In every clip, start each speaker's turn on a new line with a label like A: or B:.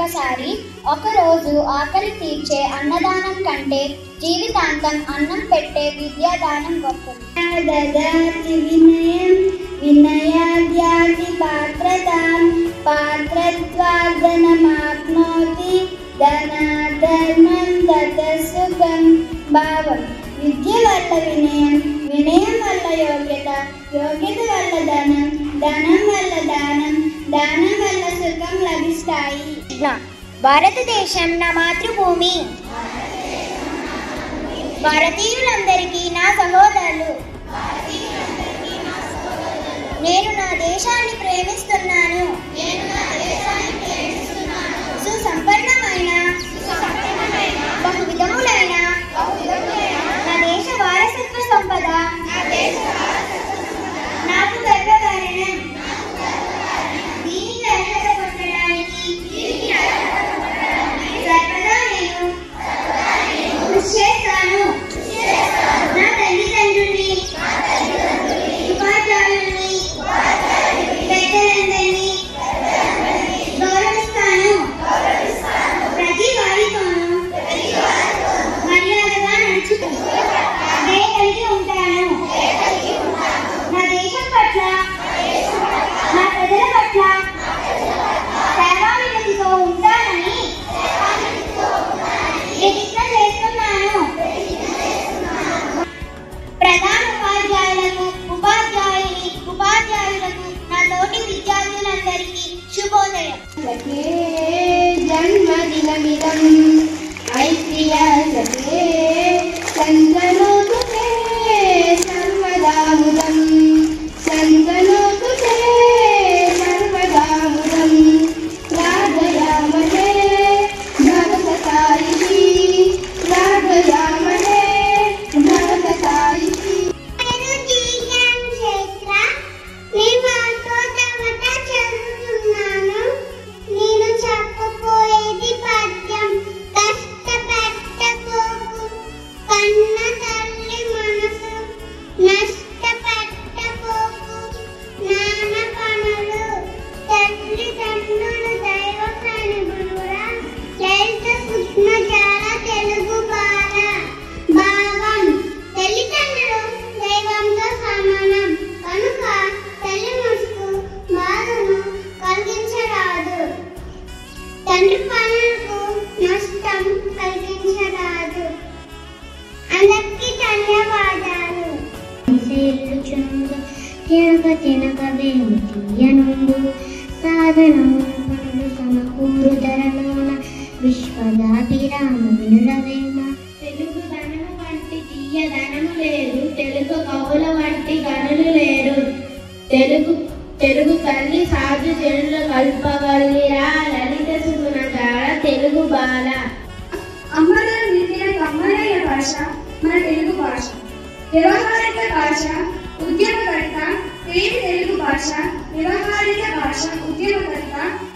A: ఒక్కసారి. ఒకరోజు ఆకలి తీర్చే అన్నదానం కంటే జీవితాంతం అన్నం పెట్టే విద్యాదానం గొప్పది. దదాతి వినయం వినయాద్యాతి పాత్రతాం పాత్రత్వార్ధనమాప్నోతి ధనాధర్మం తతసుఖం. భావం: విద్య వల్ల వినయం, వినయం వల్ల యోగ్యత, యోగ్యత వల్ల ధనం, ధనం వల్ల దానం, దానం వల్ల సుఖం లభిస్తాయి. భారతదేశం నా మాతృభూమి. భారతీయులందరికీ నా సహోదరులు. నేను నా దేశాన్ని ప్రేమిస్తున్నాను. సుసంపన్నమైన బహు విధములైన నా దేశ వారసత్వ సంపద నాకు గర్వకారణం. దీనికి అర్హత పొందడానికి సర్వదా నేను కృషి చేస్తాను. నా తల్లిదండ్రుల్ని, ఉపాధ్యాయుల్ని, పెద్దలందరినీ గౌరవిస్తాను. ప్రతి వారితోనూ మర్యాదగా నడుచుకుంటూ దయ కలిగి ఉంటాను. నా దేశం పట్ల, నా ప్రజల పట్ల సేవానిరతితో ఉంటానని ప్రతిజ్ఞ చేస్తున్నాను. ప్రధాన ఉపాధ్యాయులకు, ఉపాధ్యాయులకు, నా తోటి విద్యార్థులందరికీ శుభోదయం. జన్మదినమిదం ఐశ్వర్యసతే సంతనోతు తే సర్వదాముదం, సంతనోతు తే సర్వదాముదం. రాగయామహే భవసతాయిషి, రాగయామహే భవసతాయిషి. నేను చెప్పబోయేది పద్యం. కష్టపెట్టకోకు కన్న తల్లి మనసు, నష్టపెట్టకోకు నాన్న పనులు. తల్లిదండ్రులు దైవ సన్నిధులురా, లలిత సూక్ష్మజాల తెలుగు బాల. భావం: తల్లిదండ్రులు దైవంతో సమానం కనుక తల్లి మనసుకు బాధను కలిగించరాదు, తండ్రి పనులకు నష్టం కలిగించరాదు. అందరికీ ధన్యవాదాలు. తినక వేము తీయనుండు సాధనము పనులు సమకూరు ధరలోన విశ్వదాభిరామ వినురవేమ. తెలుగు ధనము వంటి తీయధనము లేదు, తెలుగు కవుల వంటి గనులు లేరు. తెలుగు తల్లి సాధు జనుల కల్పవల్లిరా, లలిత సుగుణగాల తెలుగు బాల.
B: అమ్మగారు నిలిపిన కమ్మనైన భాష మన తెలుగు భాష. వ్యవహారిక భాష, ఉద్యమకర్త పేరు తెలుగు భాష. వ్యవహారిక భాష, ఉద్యమకర్త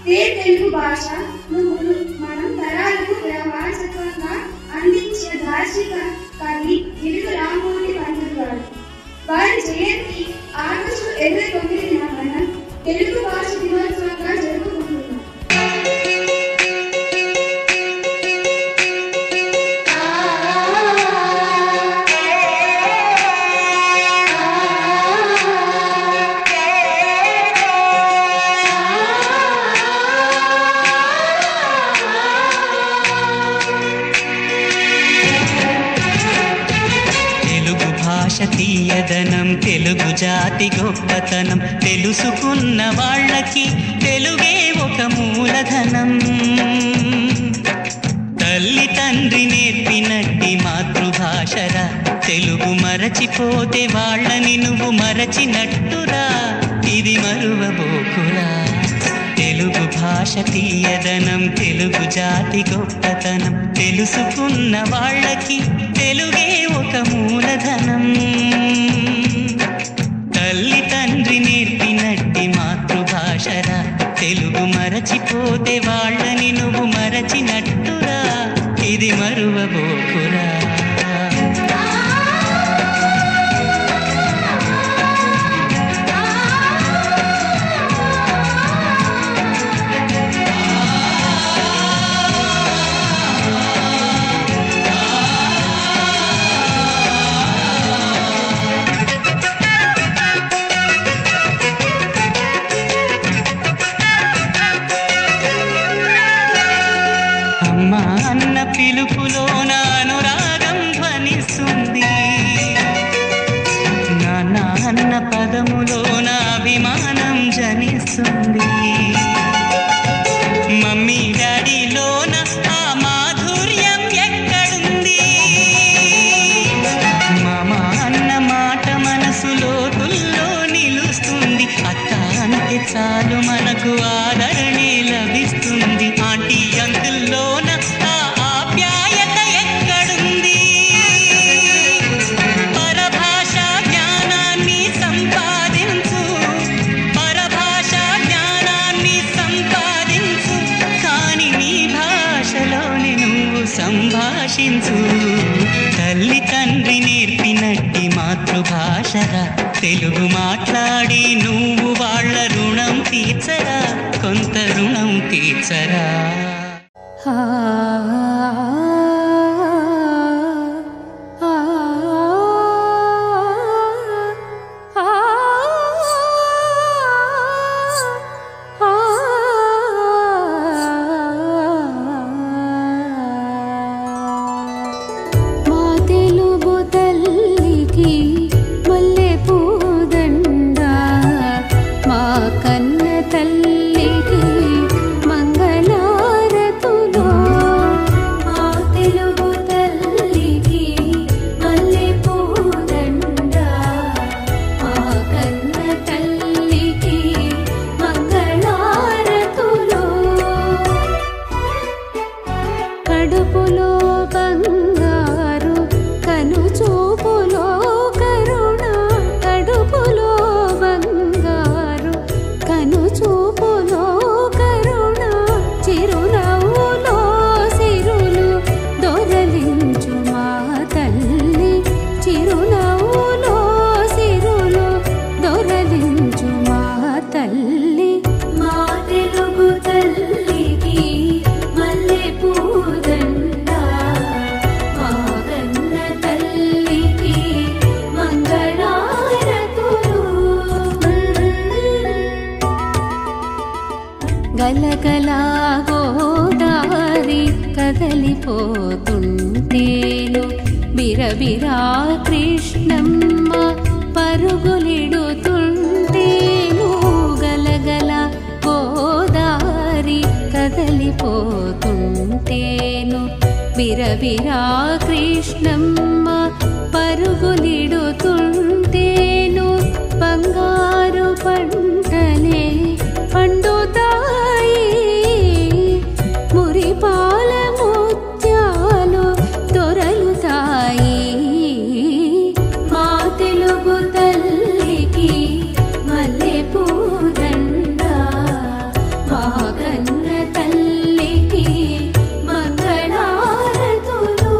B: పేరు తెలుగు భాష. మనం తరాలకు వారసత్వంగా అందించిన దార్శనిక కవి తెలుగు రామ్మూర్తి పంతులు గారు. వారి జయంతి ఆగస్టు 29న మనం తెలుగు భాష దినోత్సవంగా జరుపుకుంటున్నాం.
C: తీయదనం తెలుగు జాతి గొప్పతనం, తెలుసుకున్న వాళ్ళకి తెలుగే ఒక మూలధనం. తల్లి తండ్రి నేర్పినట్టి మాతృభాషరా, తెలుగు మరచిపోతే వాళ్ళని నువ్వు మరచినట్టురా, ఇది మరువబోకురా. తెలుగు భాష తీయదనం తెలుగు జాతి గొప్పతనం, తెలుసుకున్న వాళ్ళకి తెలుగే ఒక మూలధనం. తల్లి తండ్రి నేర్పినట్టి మాతృభాషరా, తెలుగు మరచిపోతే వాళ్ళని నువ్వు మరచినట్టురా, ఇది మరువబోకురా. తెలుస్తుంది. మమ్మీ డాడీలోన ఆ మాధుర్యం ఎక్కడుంది? మామ అన్న మాట మనసులో తుల్లో నిలుస్తుంది. అత్త అంటే చాలు మనకు ఆదరణే లభిస్తుంది. ఆంటీ అంకుల్లోన ఆ ఆప్యాయత ఎక్కడుంది? పరభాషా జ్ఞానాన్ని సంపాదించు, పరభాషా జ్ఞానాన్ని సంపాదించు, కాని నీ భాషలోనే నువ్వు సంభాషించు. తల్లి తండ్రి నేర్పినట్టి మాతృభాషరా, తెలుగు మాట్లాడి నువ్వు వాళ్ళ రుణం తీర్చరా, కొంత రుణం తీర్చరా.
D: గలగలా గోదారి కదలిపోతుంటేను, బిరబిరా కృష్ణమ్మ పరుగులిడుతుంటేను. గలగల గోదారి కదలిపోతుంటేను, బిరబిరా కృష్ణమ్మ పరుగులిడుతుంటేను. బంగారు పంటలే పండుతాయి, మురిపాల ముత్యాలు దొరలుతాయి. మా తెలుగు తల్లికి మల్లెపూదండ, మా కన్న తల్లికి మంగళారతులు.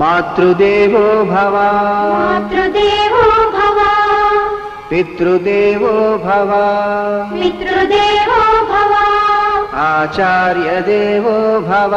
E: मातृदेवो भव,
A: मातृदेवो भव,
E: पितृदेवो भव,
A: पितृदेवो भव,
E: आचार्यदेवो भव.